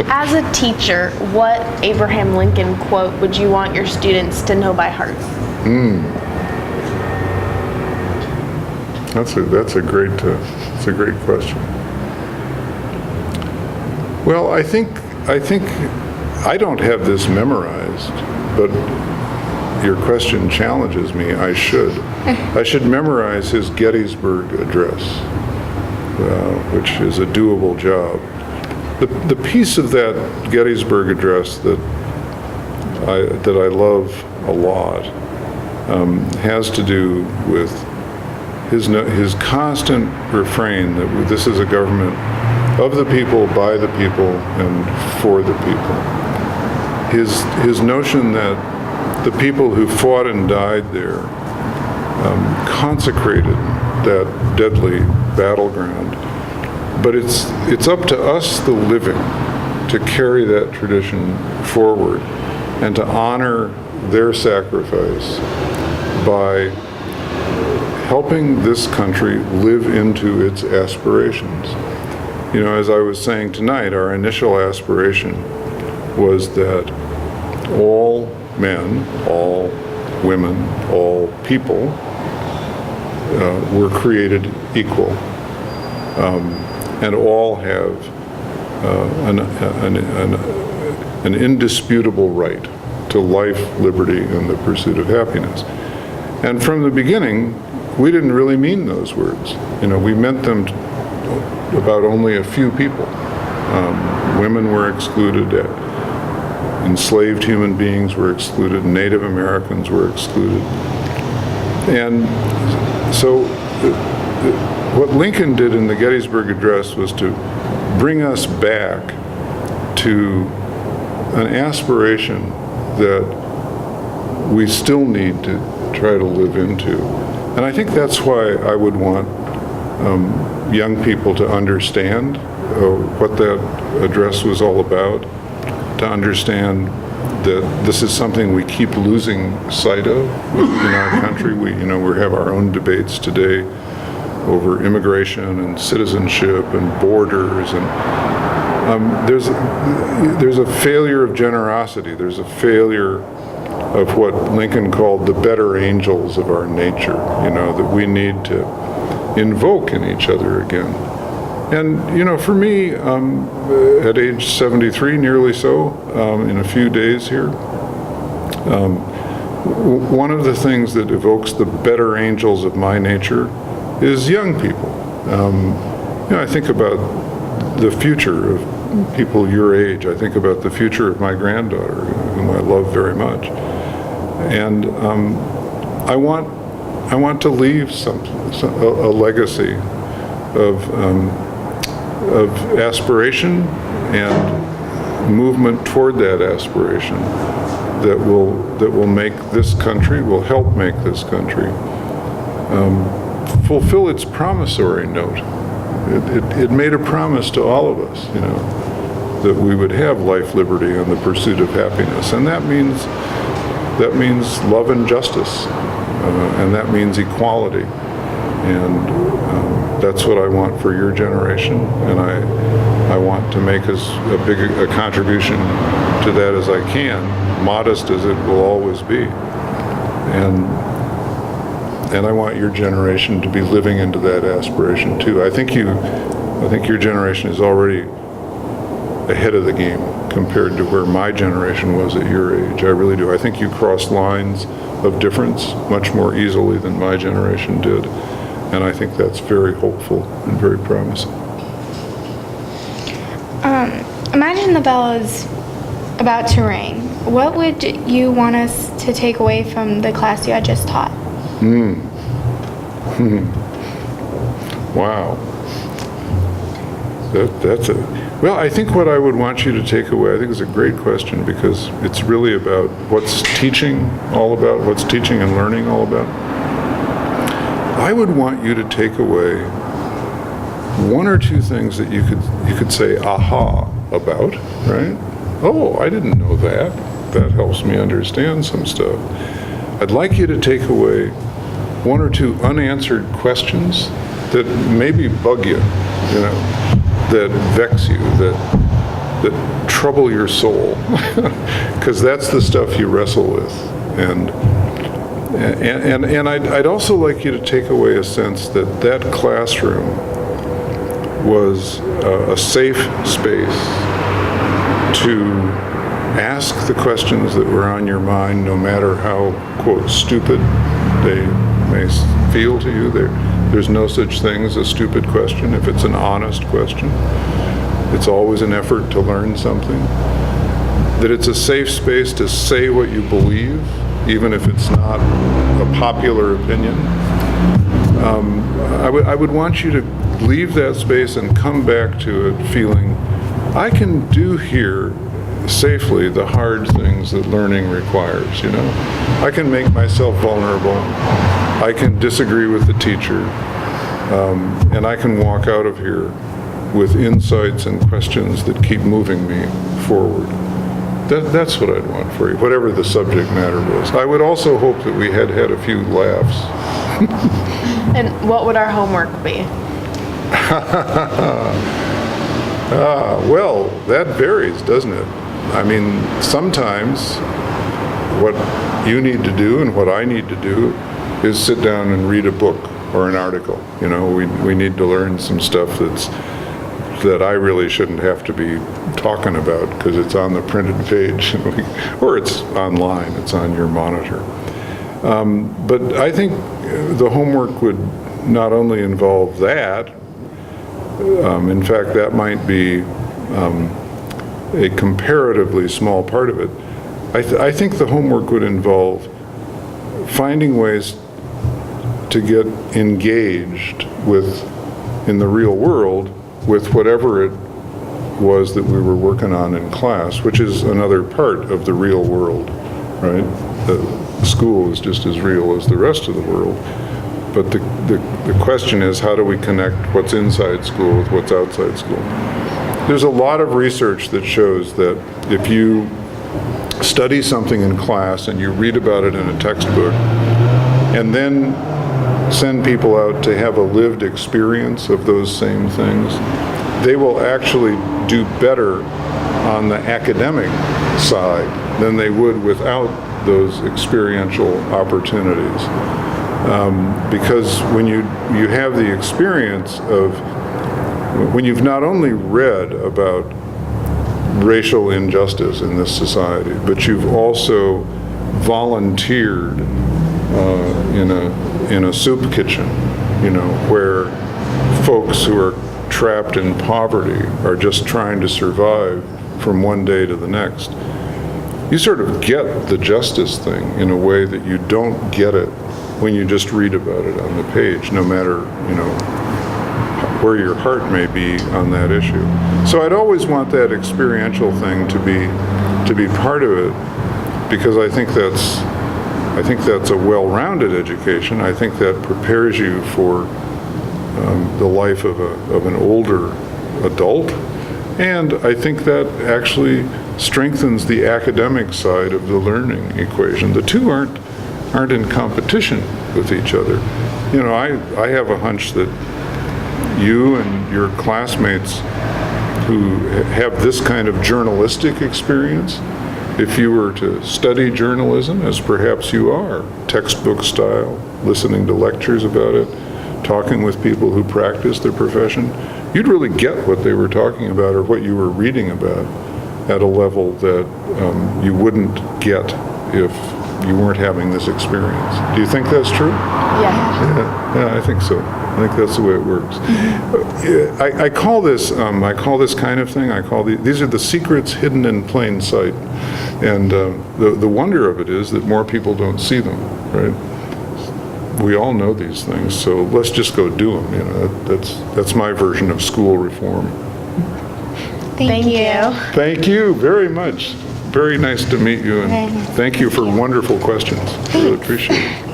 As a teacher, what Abraham Lincoln quote would you want your students to know by heart? That's a great question. Well, I think I don't have this memorized, but your question challenges me. I should memorize his Gettysburg Address, which is a doable job. The piece of that Gettysburg Address that I love a lot has to do with his constant refrain that this is a government of the people, by the people, and for the people. His notion that the people who fought and died there consecrated that deadly battleground. But it's up to us, the living, to carry that tradition forward and to honor their sacrifice by helping this country live into its aspirations. You know, as I was saying tonight, our initial aspiration was that all men, all women, all people were created equal, and all have an indisputable right to life, liberty, and the pursuit of happiness. And from the beginning, we didn't really mean those words. You know, we meant them about only a few people. Women were excluded, enslaved human beings were excluded, Native Americans were excluded. And so what Lincoln did in the Gettysburg Address was to bring us back to an aspiration that we still need to try to live into. And I think that's why I would want young people to understand what that address was all about, to understand that this is something we keep losing sight of in our country. We have our own debates today over immigration and citizenship and borders, and there's a failure of generosity. There's a failure of what Lincoln called the better angels of our nature, that we need to invoke in each other again. And, for me, at age 73, nearly so, in a few days here, one of the things that evokes the better angels of my nature is young people. I think about the future of people your age. I think about the future of my granddaughter, whom I love very much. And I want to leave a legacy of aspiration and movement toward that aspiration that will make this country, will help make this country fulfill its promissory note. It made a promise to all of us, that we would have life, liberty, and the pursuit of happiness, and that means love and justice, and that means equality, and that's what I want for your generation, and I want to make as big a contribution to that as I can, modest as it will always be, and I want your generation to be living into that aspiration too. I think your generation is already ahead of the game compared to where my generation was at your age. I really do. I think you crossed lines of difference much more easily than my generation did. And I think that's very hopeful and very promising. Imagine the bell is about to ring. What would you want us to take away from the class you had just taught? Wow. Well, I think what I would want you to take away, I think is a great question, because it's really about what's teaching all about, what's teaching and learning all about. I would want you to take away one or two things that you could say aha about, right? Oh, I didn't know that. That helps me understand some stuff. I'd like you to take away one or two unanswered questions that maybe bug you, that vex you, that trouble your soul, because that's the stuff you wrestle with. And I'd also like you to take away a sense that that classroom was a safe space to ask the questions that were on your mind, no matter how, quote, stupid they may feel to you. There's no such thing as a stupid question if it's an honest question. It's always an effort to learn something. That it's a safe space to say what you believe, even if it's not a popular opinion. I would want you to leave that space and come back to it feeling, I can do here safely the hard things that learning requires, you know? I can make myself vulnerable. I can disagree with the teacher. And I can walk out of here with insights and questions that keep moving me forward. That's what I'd want for you, whatever the subject matter was. I would also hope that we had a few laughs. And what would our homework be? Well, that varies, doesn't it? I mean, sometimes what you need to do and what I need to do is sit down and read a book or an article. You know, we need to learn some stuff that I really shouldn't have to be talking about because it's on the printed page, or it's online, it's on your monitor. But I think the homework would not only involve that, in fact, that might be a comparatively small part of it. I think the homework would involve finding ways to get engaged in the real world with whatever it was that we were working on in class, which is another part of the real world, right? The school is just as real as the rest of the world. But the question is, how do we connect what's inside school with what's outside school? There's a lot of research that shows that if you study something in class and you read about it in a textbook, and then send people out to have a lived experience of those same things, they will actually do better on the academic side than they would without those experiential opportunities. Because when you have the experience of, when you've not only read about racial injustice in this society, but you've also volunteered in a soup kitchen, you know, where folks who are trapped in poverty are just trying to survive from one day to the next. You sort of get the justice thing in a way that you don't get it when you just read about it on the page, no matter, you know, where your heart may be on that issue. So I'd always want that experiential thing to be part of it, because I think that's a well-rounded education. I think that prepares you for the life of an older adult, and I think that actually strengthens the academic side of the learning equation. The two aren't in competition with each other. You know, I have a hunch that you and your classmates who have this kind of journalistic experience, if you were to study journalism, as perhaps you are, textbook style, listening to lectures about it, talking with people who practice their profession, you'd really get what they were talking about or what you were reading about at a level that you wouldn't get if you weren't having this experience. Do you think that's true? Yeah. Yeah, I think so. I think that's the way it works. I call this kind of thing, these are the secrets hidden in plain sight. And the wonder of it is that more people don't see them, right? We all know these things, so let's just go do them. You know, that's my version of school reform. Thank you. Thank you very much. Very nice to meet you, and thank you for wonderful questions. I really appreciate it.